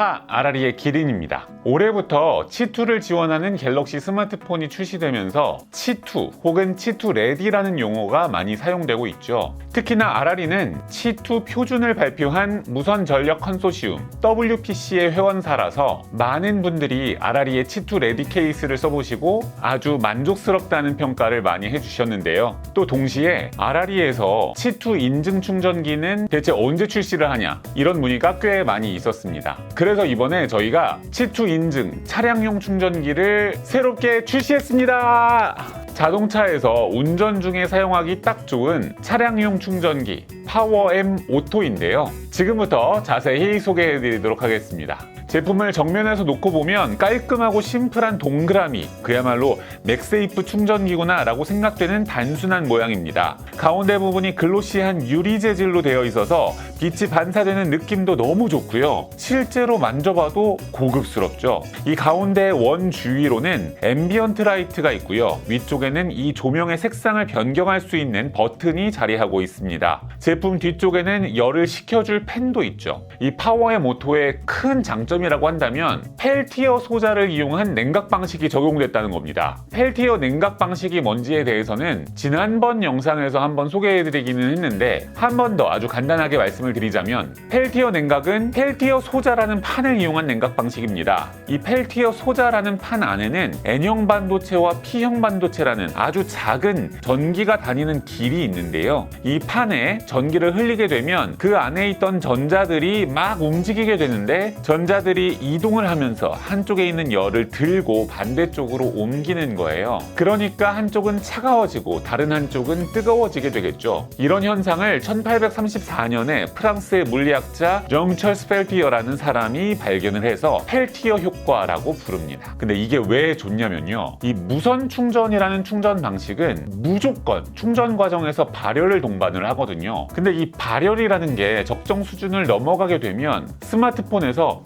안녕하십니까, 아라리의 기린입니다. 올해부터 치투를 지원하는 갤럭시 스마트폰이 출시되면서 치투 혹은 치투 레디라는 용어가 많이 사용되고 있죠. 특히나 아라리는 치투 표준을 발표한 무선 전력 컨소시움 WPC의 회원사라서 많은 분들이 아라리의 치투 레디 케이스를 써보시고 아주 만족스럽다는 평가를 많이 해주셨는데요. 또 동시에 아라리에서 치투 인증 충전기는 대체 언제 출시를 하냐, 이런 문의가 꽤 많이 있었습니다. 그래서 이번에 저희가 치투 인증 차량용 충전기를 새롭게 출시했습니다. 자동차에서 운전 중에 사용하기 딱 좋은 차량용 충전기 파워엠 오토인데요. 지금부터 자세히 소개해 드리도록 하겠습니다. 제품을 정면에서 놓고 보면 깔끔하고 심플한 동그라미, 그야말로 맥세이프 충전기구나 라고 생각되는 단순한 모양입니다. 가운데 부분이 글로시한 유리 재질로 되어 있어서 빛이 반사되는 느낌도 너무 좋고요. 실제로 만져봐도 고급스럽죠. 이 가운데 원 주위로는 앰비언트 라이트가 있고요. 위쪽에는 이 조명의 색상을 변경할 수 있는 버튼이 자리하고 있습니다. 제품 뒤쪽에는 열을 식혀줄 팬도 있죠. 이 파워엠 오토의 큰 장점이라고 한다면 펠티어 소자를 이용한 냉각 방식이 적용됐다는 겁니다. 펠티어 냉각 방식이 뭔지에 대해서는 지난번 영상에서 한번 소개해드리기는 했는데, 한 번 더 아주 간단하게 말씀을 드리자면 펠티어 냉각은 펠티어 소자라는 판을 이용한 냉각 방식입니다. 이 펠티어 소자라는 판 안에는 N형 반도체와 P형 반도체라는 아주 작은 전기가 다니는 길이 있는데요. 이 판에 전기를 흘리게 되면 그 안에 있던 전자들이 막 움직이게 되는데, 전자들이 이동을 하면서 한쪽에 있는 열을 들고 반대쪽으로 옮기는 거예요. 그러니까 한쪽은 차가워지고 다른 한쪽은 뜨거워지게 되겠죠. 이런 현상을 1834년에 프랑스의 물리학자 정 찰스 펠티어라는 사람이 발견을 해서 펠티어 효과라고 부릅니다. 근데 이게 왜 좋냐면요, 이 무선 충전이라는 충전 방식은 무조건 충전 과정에서 발열을 동반을 하거든요. 근데 이 발열이라는 게 적정 수준을 넘어가게 되면 스마트폰에서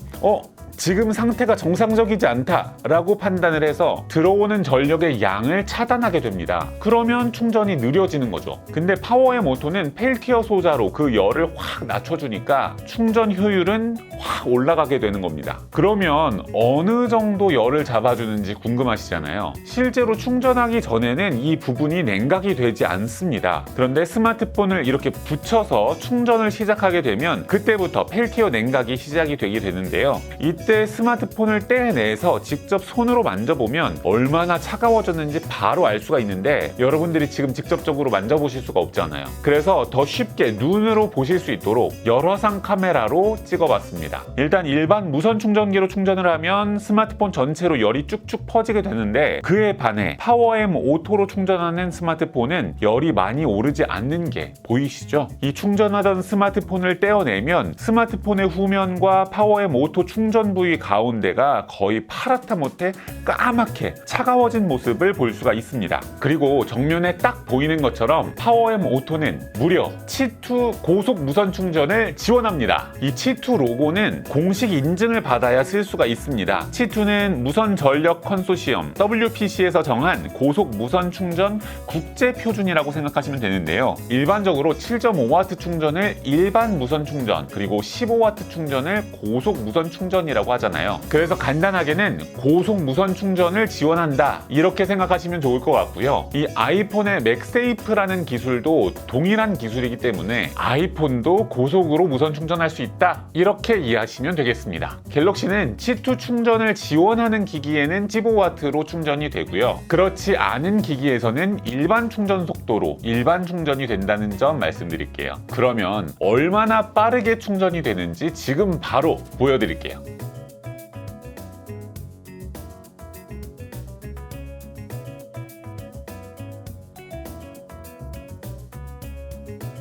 지금 상태가 정상적이지 않다라고 판단을 해서 들어오는 전력의 양을 차단하게 됩니다. 그러면 충전이 느려지는 거죠. 근데 파워엠 오토는 펠티어 소자로 그 열을 확 낮춰주니까 충전 효율은 확 올라가게 되는 겁니다. 그러면 어느 정도 열을 잡아주는지 궁금하시잖아요. 실제로 충전하기 전에는 이 부분이 냉각이 되지 않습니다. 그런데 스마트폰을 이렇게 붙여서 충전을 시작하게 되면 그때부터 펠티어 냉각이 시작이 되게 되는데요. 이때 스마트폰을 떼내서 직접 손으로 만져보면 얼마나 차가워졌는지 바로 알 수가 있는데, 여러분들이 지금 직접적으로 만져보실 수가 없잖아요. 그래서 더 쉽게 눈으로 보실 수 있도록 열화상 카메라로 찍어봤습니다. 일단 일반 무선 충전기로 충전을 하면 스마트폰 전체로 열이 쭉쭉 퍼지게 되는데, 그에 반해 파워엠 오토로 충전하는 스마트폰은 열이 많이 오르지 않는 게 보이시죠? 이 충전하던 스마트폰을 떼어내면 스마트폰의 후면과 파워엠 오토 충전 부위 가운데가 거의 파랗다 못해 까맣게 차가워진 모습을 볼 수가 있습니다. 그리고 정면에 딱 보이는 것처럼 파워엠 오토는 무려 치투 고속 무선 충전을 지원합니다. 이 치투 로고는 공식 인증을 받아야 쓸 수가 있습니다. 치투는 무선 전력 컨소시엄 WPC에서 정한 고속 무선 충전 국제 표준이라고 생각하시면 되는데요. 일반적으로 7.5W 충전을 일반 무선 충전, 그리고 15W 충전을 고속 무선 충전이라고 하잖아요. 그래서 간단하게는 고속 무선 충전을 지원한다, 이렇게 생각하시면 좋을 것 같고요. 이 아이폰의 맥세이프라는 기술도 동일한 기술이기 때문에 아이폰도 고속으로 무선 충전할 수 있다, 이렇게 이해하시면 되겠습니다. 갤럭시는 치투 충전을 지원하는 기기에는 15W로 충전이 되고요. 그렇지 않은 기기에서는 일반 충전 속도로 일반 충전이 된다는 점 말씀드릴게요. 그러면 얼마나 빠르게 충전이 되는지 지금 바로 보여드릴게요.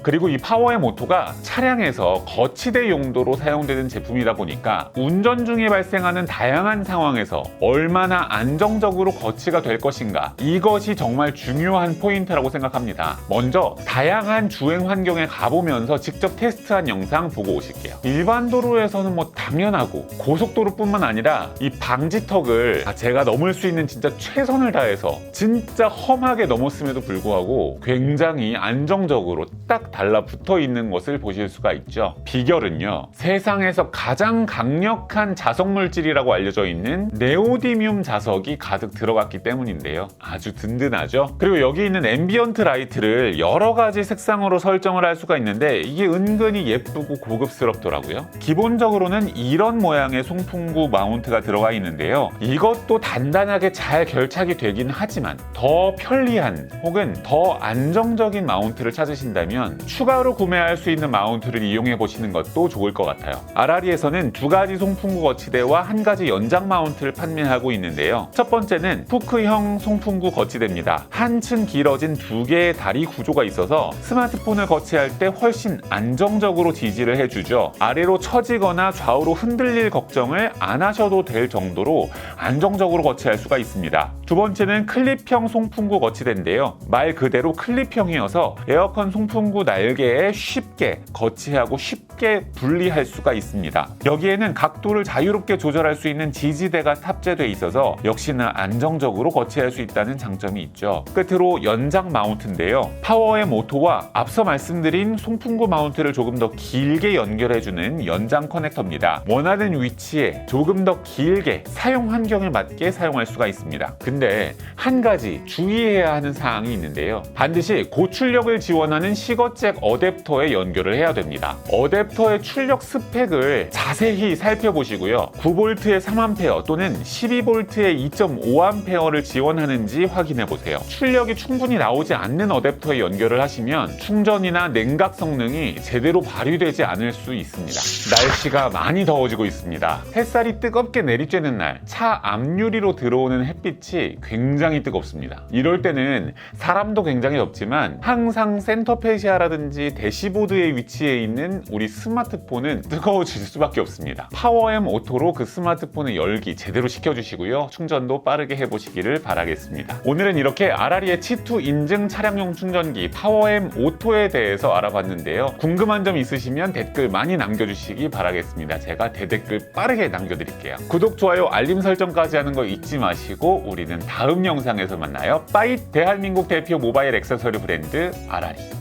그리고 이 파워엠 오토가 차량에서 거치대 용도로 사용되는 제품이다 보니까 운전 중에 발생하는 다양한 상황에서 얼마나 안정적으로 거치가 될 것인가, 이것이 정말 중요한 포인트라고 생각합니다. 먼저 다양한 주행 환경에 가보면서 직접 테스트한 영상 보고 오실게요. 일반 도로에서는 당연하고, 고속도로뿐만 아니라 이 방지턱을 제가 넘을 수 있는 진짜 최선을 다해서 진짜 험하게 넘었음에도 불구하고 굉장히 안정적으로 딱 달라붙어 있는 것을 보실 수가 있죠. 비결은요, 세상에서 가장 강력한 자석 물질이라고 알려져 있는 네오디뮴 자석이 가득 들어갔기 때문인데요. 아주 든든하죠. 그리고 여기 있는 앰비언트 라이트를 여러 가지 색상으로 설정을 할 수가 있는데 이게 은근히 예쁘고 고급스럽더라고요. 기본적으로는 이런 모양의 송풍구 마운트가 들어가 있는데요. 이것도 단단하게 잘 결착이 되긴 하지만 더 편리한 혹은 더 안정적인 마운트를 찾으신다면 추가로 구매할 수 있는 마운트를 이용해 보시는 것도 좋을 것 같아요. 아라리에서는 두 가지 송풍구 거치대와 한 가지 연장 마운트를 판매하고 있는데요. 첫 번째는 후크형 송풍구 거치대입니다. 한층 길어진 두 개의 다리 구조가 있어서 스마트폰을 거치할 때 훨씬 안정적으로 지지를 해주죠. 아래로 처지거나 좌우로 흔들릴 걱정을 안 하셔도 될 정도로 안정적으로 거치할 수가 있습니다. 두 번째는 클립형 송풍구 거치대인데요. 말 그대로 클립형이어서 에어컨 송풍구 날개에 쉽게 거치하고 쉽게 분리할 수가 있습니다. 여기에는 각도를 자유롭게 조절할 수 있는 지지대가 탑재되어 있어서 역시나 안정적으로 거치할 수 있다는 장점이 있죠. 끝으로 연장 마운트인데요. 파워앰 오토와 앞서 말씀드린 송풍구 마운트를 조금 더 길게 연결해주는 연장 커넥터입니다. 원하는 위치에 조금 더 길게 사용 환경에 맞게 사용할 수가 있습니다. 근데 한 가지 주의해야 하는 사항이 있는데요. 반드시 고출력을 지원하는 시거잭 어댑터에 연결을 해야 됩니다. 어댑터의 출력 스펙을 자세히 살펴보시고요. 9V의 3A 또는 12V의 2.5A를 지원하는지 확인해 보세요. 출력이 충분히 나오지 않는 어댑터에 연결을 하시면 충전이나 냉각 성능이 제대로 발휘되지 않을 수 있습니다. 날씨가 많이 더워지고 있습니다. 햇살이 뜨겁게 내리쬐는 날, 차 앞유리로 들어오는 햇빛이 굉장히 뜨겁습니다. 이럴 때는 사람도 굉장히 덥지만 항상 센터페시아라든지 대시보드의 위치에 있는 우리 스마트폰은 뜨거워질 수밖에 없습니다. 파워앰 오토로 그 스마트폰의 열기 제대로 식혀주시고요. 충전도 빠르게 해보시기를 바라겠습니다. 오늘은 이렇게 아라리의 치투 인증 차량용 충전기 파워앰 오토에 대해서 알아봤는데요. 궁금한 점 있으시면 댓글 많이 남겨주시기 바라겠습니다. 제가 대댓글 빠르게 남겨드릴게요. 구독, 좋아요, 알림 설정까지 하는 거 잊지 마시고 우리는 다음 영상에서 만나요. 빠잇! 대한민국 대표 모바일 액세서리 브랜드 아라리.